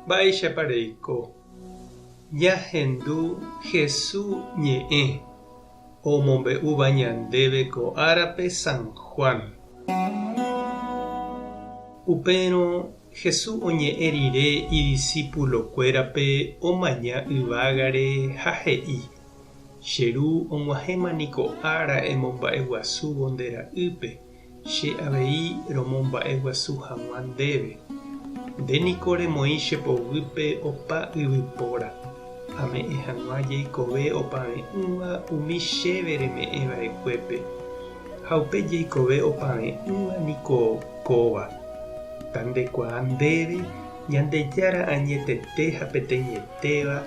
Mba'éichapareiko. Ñahendu Hesu Ñe'é omombe'úva ñandéve ko árape San Juan. Upérõ Hesu oñe'ẽ rire idiscípulokuérape omaña yvágare ha he'i: cheru og̃uahẽmaniko ára emomba'eguasúvo nde ra'ýpe, che avei romomba'eguasu hag̃ua ndéve. Ndéniko remoĩ chepoguýpe opa yvypóra. Ame'ẽ hag̃ua jeikove opavẽ'ỹva umi chéve reme'ẽva'ekuépe. Ha upe jeikove opavẽ'ỹva niko kóva. Tandekuaa ndéve ñandejára añetete ha peteĩetéva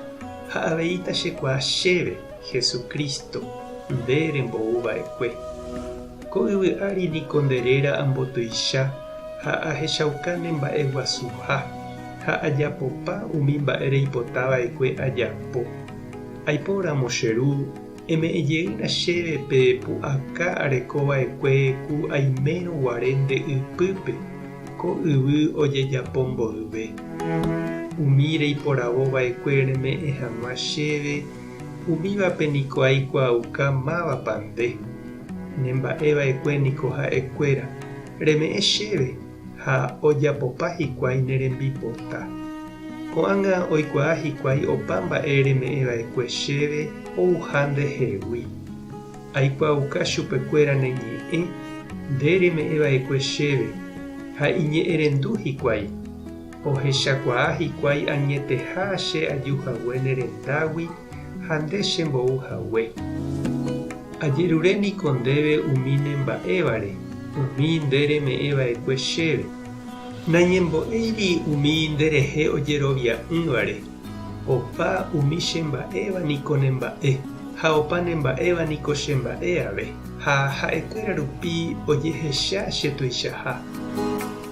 ha aveíta chekuaa chéve Jesucristo nde rembo'uva'ekue. Ko yvy ári niko nderéra ambotyicha ha ahechauka ne mba'eguasuha ha ajapopa umi mba'e reipotava'ekue ajapo. Aipóramo cheru eme'ẽjeýna chéve pe pu'aka arekova'ekue ku aimérõ guare nde ypýpe ko yvy ojejapo mboyve. Umi reiporavova'ekue reme'ẽ hag̃ua chéve umívape niko aikuaauka mávapa nde. Ne mba'eva'ekue niko ha'ekuéra reme'ẽ chéve ha ojapopa hikuái ne rembipota. Ko'ág̃a oikuaa hikuái opa mba'e reme'ẽva'ekue chéve ouha ndehegui. Aikuaauka chupekuéra ne ñe'ẽ nde reme'ẽva'ekue chéve ha iñe'ẽrendu hikuái. Ohechakuaa hikuái añeteha che ajuhague ne rendágui ha nde chembouhague. Ajerure niko ndéve umi ne mba'évare, umi nde reme'ẽva'ekue chéve. Nañembo'éiri umi nderehe ojerovia'ỹvare. Opa umi chemba'éva niko ne mba'e, ha opa ne mba'éva niko chemba'e ave. Ha ha'ekuéra rupi ojehecha che tuichaha.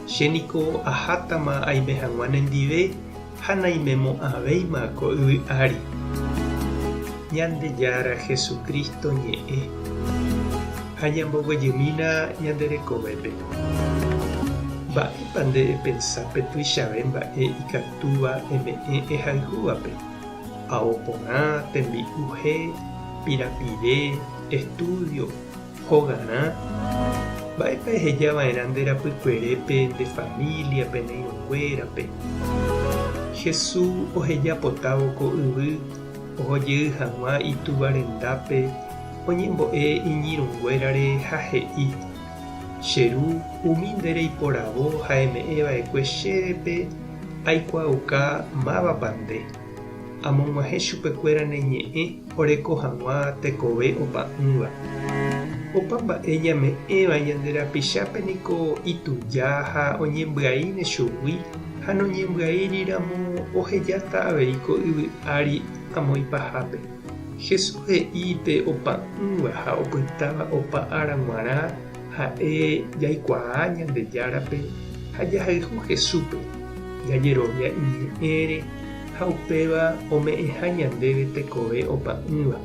Chéniko ahátama aime hag̃ua nendive ha naimemo'ãvéima ko yvy ári. Ñandejára Jesucristo ñe'ẽ ha ñamboguejymína ñanderekovépe. Mba'épa nde pensápe tuichave mba'e ikatúva eme'ẽ ehayhúvape. Aoporã, tembi'uhe, pirapire, estudio, hogarã. Mba'épa ehejava'erã nde rapykuerépe nde famíliape neirõnguérape. Hesu ohejapotávo ko yvy, ohojey hag̃ua itúva rendápe, oñembo'e iñirũnguérare ha he'i: cheru umi nde reiporavo ha eme'ẽva'ekue chévepe aikuaauka mávapa nde. Amog̃uahẽ chupekuéra ne ñe'ẽ oreko hag̃ua tekove opa'ỹva. Opa mba'e ñame'ẽva ñande rapichápe niko ituja ha oñembya'íne chugui ha noñembya'íriramo ohejáta avei ko yvy ári amoipahápe. Hesu he'ípe opa'ỹva ha opytáva opa ára g̃uarã ha'e jaikuaa ñandejárape ha jahayhu Hesúpe, jajerovia iñe'ẽre ha upéva ome'ẽha ñandéve tekove opa'ỹva.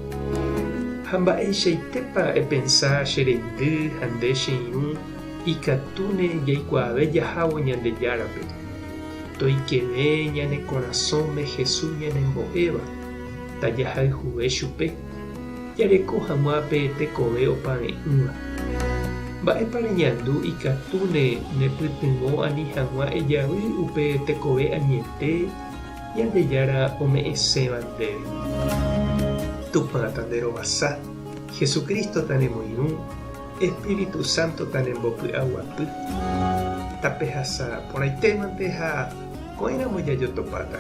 Ha mba'eichaitépa epensá che reindy ha nde che irũ ikatúne jaikuaave jahávo ñandejárape. Toikeve ñane korasõme Hesu ñanembo'éva tajahayhuve chupe, jareko hag̃uápe tekove opavẽ'ỹva. Mba'épa reñandu ikatúne nepytyvõ ani hag̃ua ejavy upe tekove añete ñandejára ome'ẽséva ndéve. Tupã tanderovasa, Jesucristo tanemoirũ, Espíritu Santo tanembopy'aguapy. Tapehasa porãitémante ha ko'ẽramo jajotopáta.